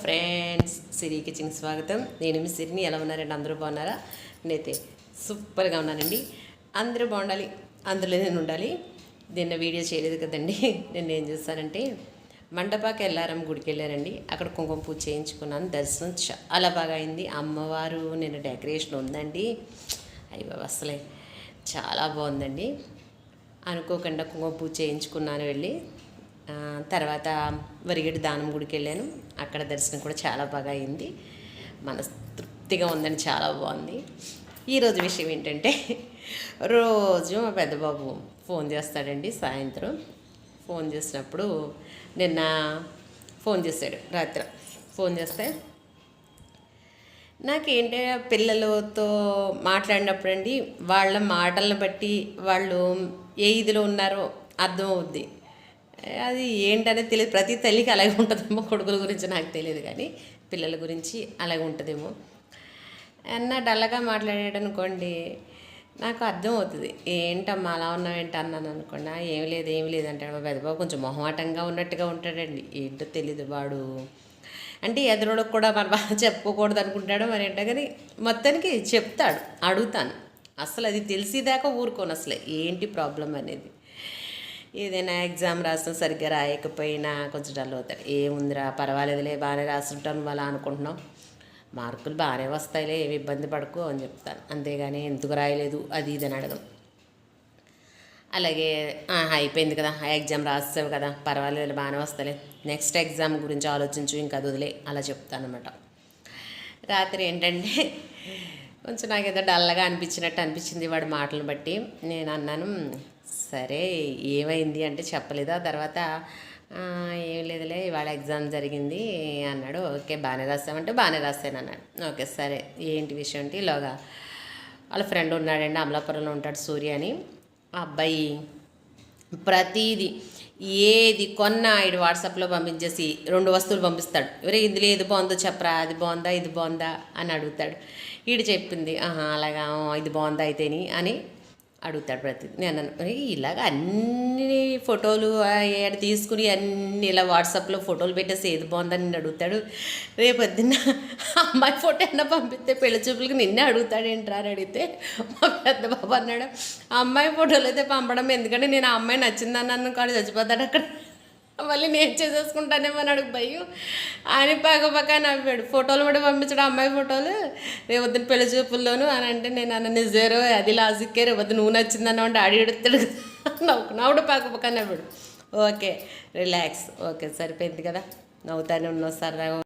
Friends, సిరి కిచెన్కి స్వాగతం. నేను మీ సిరిని. ఎలా ఉన్నారండి? అందరూ బాగున్నారా? నేనైతే సూపర్గా ఉన్నానండి. అందరూ బాగుండాలి, అందులో నేను ఉండాలి. నిన్న వీడియో చేయలేదు కదండి. నేను ఏం చేస్తానంటే మండపాకి వెళ్ళారం గుడికి వెళ్ళానండి. అక్కడ కుంకుమ పూజ చేయించుకున్నాను. దర్శనం చాలా బాగా అయింది. అమ్మవారు నిన్న డెకరేషన్ ఉందండి. అయ్యో అసలే చాలా బాగుందండి. అనుకోకుండా కుంకుమ పూజ చేయించుకున్నాను వెళ్ళి. తర్వాత వరిగడి దానం గుడికి వెళ్ళాను. అక్కడ దర్శనం కూడా చాలా బాగా అయింది. మనస్తృప్తిగా ఉందని, చాలా బాగుంది. ఈరోజు విషయం ఏంటంటే, రోజు మా పెద్దబాబు ఫోన్ చేస్తాడండి. సాయంత్రం ఫోన్ చేసినప్పుడు నిన్న ఫోన్ చేశాడు. రాత్రి ఫోన్ చేస్తే నాకేంటే పిల్లలతో మాట్లాడినప్పుడు అండి, వాళ్ళ మాటలను బట్టి వాళ్ళు ఏ ఇదిలో ఉన్నారో అర్థమవుద్ది. అది ఏంటనేది తెలియదు. ప్రతి తల్లికి అలాగే ఉంటుందేమో. కొడుకుల గురించి నాకు తెలియదు, కానీ పిల్లల గురించి అలాగే ఉంటుందేమో. అన్న డల్లగా మాట్లాడాడు అనుకోండి, నాకు అర్థమవుతుంది. ఏంటమ్మా అలా ఉన్నావు ఏంటి అన్నాను అనుకోండి. ఏమి లేదు అంటాడు. మా పెద్దబాబు కొంచెం మొహమాటంగా ఉన్నట్టుగా ఉంటాడండి. ఏంటో తెలీదు వాడు. అంటే ఎదురుడికి కూడా మన బాగా చెప్పుకోకూడదు అనుకుంటాడో మరి ఏంటో, కానీ మొత్తానికి చెప్తాడు. అడుగుతాను. అసలు అది తెలిసేదాకా ఊరుకోను అసలు ఏంటి ప్రాబ్లం అనేది. ఏదైనా ఎగ్జామ్ రాసిన సరిగ్గా రాయకపోయినా కొంచెం డల్ అవుతాడు. ఏముందిరా పర్వాలేదులే, బాగానే రాస్తుంటాను అలా అనుకుంటున్నాం, మార్కులు బాగానే వస్తాయిలే, ఏమి ఇబ్బంది పడకు అని చెప్తాను. అంతేగాని ఎందుకు రాయలేదు అది ఇది అని అడగం. అలాగే అయిపోయింది కదా, ఆ ఎగ్జామ్ రాస్తావు కదా, పర్వాలేదు బాగానే వస్తాలే, నెక్స్ట్ ఎగ్జామ్ గురించి ఆలోచించు, ఇంకా అది వదిలే అలా చెప్తానమాట. రాత్రి ఏంటంటే కొంచెం నాకు ఏదో డల్గా అనిపించింది వాడి మాటలను బట్టి. నేను అన్నాను, సరే ఏమైంది అంటే చెప్పలేదు. ఆ తర్వాత ఏం లేదులే ఇవాళ ఎగ్జామ్ జరిగింది అన్నాడు. ఓకే బాగానే రాస్తామంటే బాగానే రాస్తాను అన్నాడు. ఓకే సరే ఏంటి విషయం అంటే, ఇలాగా వాళ్ళ ఫ్రెండ్ ఉన్నాడండి, అమలాపురంలో ఉంటాడు, సూర్య అని. ఆ అబ్బాయి ప్రతీది ఏది కొన్నా ఇటు వాట్సాప్లో పంపించేసి 2 వస్తువులు పంపిస్తాడు. ఎవరే ఇందులో ఏది బాగుందో చెప్పరా, అది బాగుందా ఇది బాగుందా అని అడుగుతాడు. వీడు చెప్పింది అలాగా ఇది బాగుందా అయితేని అని అడుగుతాడు ప్రతి. నేను ఇలాగ అన్ని ఫోటోలు ఏడు తీసుకుని అన్ని ఇలా వాట్సాప్లో ఫోటోలు పెట్టేసి ఏది బాగుందని నిన్ను అడుగుతాడు. రేపొద్దున్న అమ్మాయి ఫోటో అయినా పంపిస్తే పెళ్లి చూపులకి నిన్నే అడుగుతాడు ఏంట్రా అని అడిగితే మా పెద్ద బాబు అన్నాడు, ఆ అమ్మాయి ఫోటోలు అయితే పంపడం ఎందుకంటే నేను ఆ అమ్మాయి నచ్చిందన్నాను కానీ చచ్చిపోతాడు అక్కడ, మళ్ళీ నేను చేసేసుకుంటానేమో అని అడుగు భయ్యు అని పక్క నవ్వాడు. ఫోటోలు కూడా పంపించడం అమ్మాయి ఫోటోలు రేపొద్దున పెళ్లి చూపుల్లోను అని అంటే, నేను అన్న నిజేరో అది లాజిక్కే, రేపొద్దు నువ్వు నచ్చిందన్నావు అంటే ఆడి ఎడుతాడు నవ్వుడు పక్క నవ్వాడు. ఓకే రిలాక్స్, ఓకే సరిపోయింది కదా, నవ్వుతానే ఉన్నావు సరదాగా.